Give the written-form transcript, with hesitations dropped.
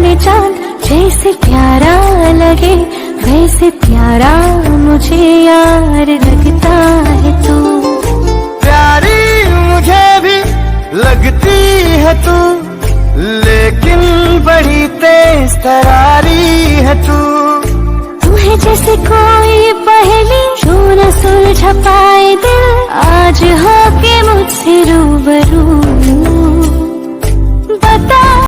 जाने चांद जैसे प्यारा लगे, वैसे प्यारा मुझे यार लगता है तू। प्यारी मुझे भी लगती है तू, लेकिन बड़ी तेज तरारी है तू। तू है जैसे कोई पहेली जो न सुलझा पाए दिल, आज हो के मुझसे रूबरू।